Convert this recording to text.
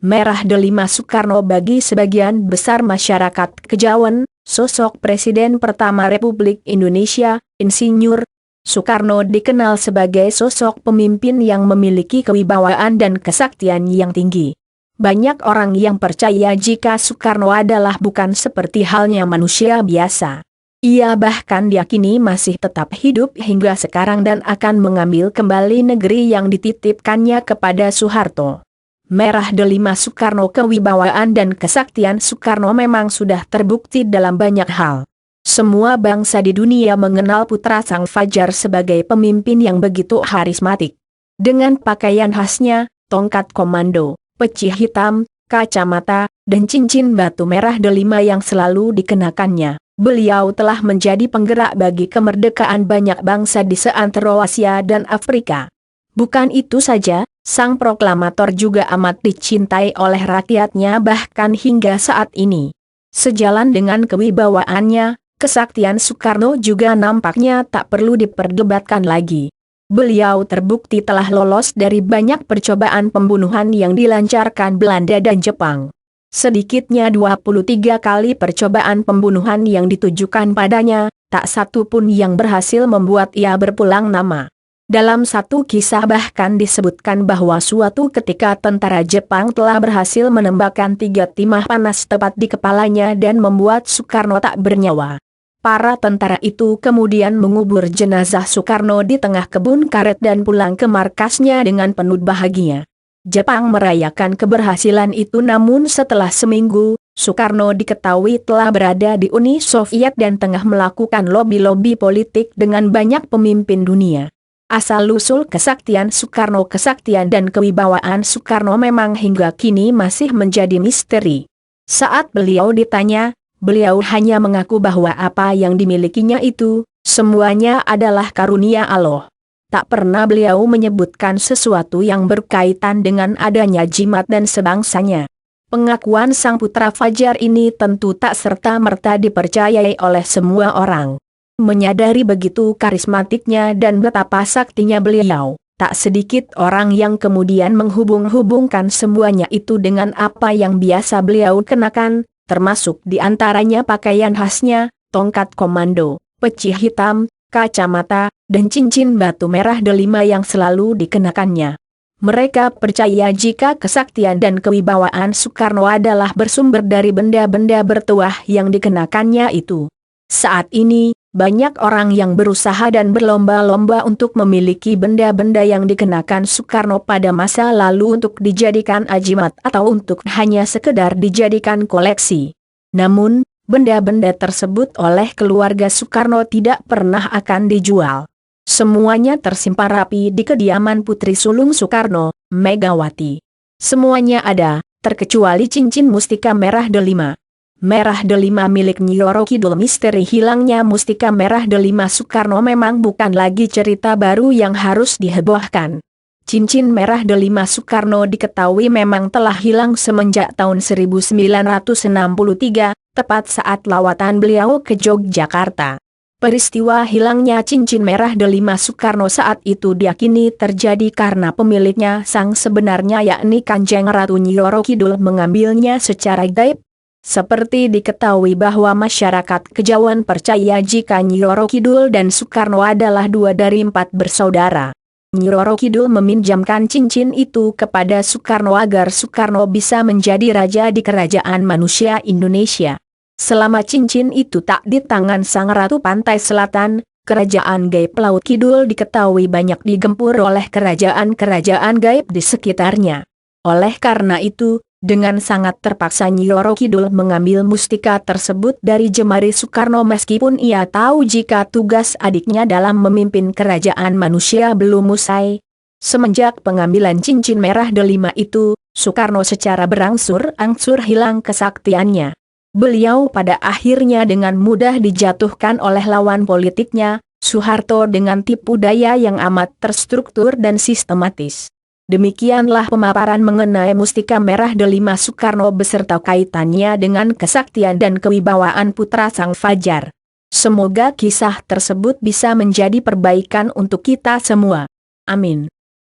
Merah Delima Soekarno. Bagi sebagian besar masyarakat Kejawen, sosok Presiden pertama Republik Indonesia, Insinyur Soekarno dikenal sebagai sosok pemimpin yang memiliki kewibawaan dan kesaktian yang tinggi. Banyak orang yang percaya jika Soekarno adalah bukan seperti halnya manusia biasa. Ia bahkan diyakini masih tetap hidup hingga sekarang dan akan mengambil kembali negeri yang dititipkannya kepada Soeharto. Merah Delima Soekarno. Kewibawaan dan kesaktian Soekarno memang sudah terbukti dalam banyak hal. Semua bangsa di dunia mengenal putra Sang Fajar sebagai pemimpin yang begitu karismatik. Dengan pakaian khasnya, tongkat komando, peci hitam, kacamata, dan cincin batu merah delima yang selalu dikenakannya, beliau telah menjadi penggerak bagi kemerdekaan banyak bangsa di seantero Asia dan Afrika. Bukan itu saja, sang proklamator juga amat dicintai oleh rakyatnya bahkan hingga saat ini. Sejalan dengan kewibawaannya, kesaktian Soekarno juga nampaknya tak perlu diperdebatkan lagi. Beliau terbukti telah lolos dari banyak percobaan pembunuhan yang dilancarkan Belanda dan Jepang. Sedikitnya 23 kali percobaan pembunuhan yang ditujukan padanya, tak satu pun yang berhasil membuat ia berpulang nama. Dalam satu kisah bahkan disebutkan bahwa suatu ketika tentara Jepang telah berhasil menembakkan 3 timah panas tepat di kepalanya dan membuat Soekarno tak bernyawa. Para tentara itu kemudian mengubur jenazah Soekarno di tengah kebun karet dan pulang ke markasnya dengan penuh bahagia. Jepang merayakan keberhasilan itu, namun setelah seminggu, Soekarno diketahui telah berada di Uni Soviet dan tengah melakukan lobi-lobi politik dengan banyak pemimpin dunia. Asal-usul kesaktian Soekarno, kesaktian dan kewibawaan Soekarno memang hingga kini masih menjadi misteri. Saat beliau ditanya, beliau hanya mengaku bahwa apa yang dimilikinya itu, semuanya adalah karunia Allah. Tak pernah beliau menyebutkan sesuatu yang berkaitan dengan adanya jimat dan sebangsanya. Pengakuan sang putra Fajar ini tentu tak serta-merta dipercayai oleh semua orang. Menyadari begitu karismatiknya dan betapa saktinya beliau, tak sedikit orang yang kemudian menghubung-hubungkan semuanya itu dengan apa yang biasa beliau kenakan, termasuk diantaranya pakaian khasnya, tongkat komando, peci hitam, kacamata, dan cincin batu merah delima yang selalu dikenakannya. Mereka percaya jika kesaktian dan kewibawaan Soekarno adalah bersumber dari benda-benda bertuah yang dikenakannya itu. Saat ini, banyak orang yang berusaha dan berlomba-lomba untuk memiliki benda-benda yang dikenakan Soekarno pada masa lalu untuk dijadikan ajimat atau untuk hanya sekedar dijadikan koleksi. Namun, benda-benda tersebut oleh keluarga Soekarno tidak pernah akan dijual. Semuanya tersimpan rapi di kediaman putri sulung Soekarno, Megawati. Semuanya ada, terkecuali cincin mustika merah delima. Merah delima milik Nyi Roro Kidul. Misteri hilangnya mustika merah delima Soekarno memang bukan lagi cerita baru yang harus dihebohkan. Cincin merah delima Soekarno diketahui memang telah hilang semenjak tahun 1963, tepat saat lawatan beliau ke Yogyakarta. Peristiwa hilangnya cincin merah delima Soekarno saat itu diyakini terjadi karena pemiliknya sang sebenarnya yakni Kanjeng Ratu Nyi Roro Kidul mengambilnya secara gaib. Seperti diketahui bahwa masyarakat Kejawen percaya jika Nyi Roro Kidul dan Soekarno adalah 2 dari 4 bersaudara. Nyi Roro Kidul meminjamkan cincin itu kepada Soekarno agar Soekarno bisa menjadi raja di kerajaan manusia Indonesia. Selama cincin itu tak di tangan sang Ratu Pantai Selatan, kerajaan gaib Laut Kidul diketahui banyak digempur oleh kerajaan-kerajaan gaib di sekitarnya. Oleh karena itu, dengan sangat terpaksa Nyi Roro Kidul mengambil mustika tersebut dari jemari Soekarno meskipun ia tahu jika tugas adiknya dalam memimpin kerajaan manusia belum usai. Semenjak pengambilan cincin merah delima itu, Soekarno secara berangsur-angsur hilang kesaktiannya. Beliau pada akhirnya dengan mudah dijatuhkan oleh lawan politiknya, Soeharto dengan tipu daya yang amat terstruktur dan sistematis. Demikianlah pemaparan mengenai mustika merah delima Soekarno beserta kaitannya dengan kesaktian dan kewibawaan putra Sang Fajar. Semoga kisah tersebut bisa menjadi perbaikan untuk kita semua. Amin.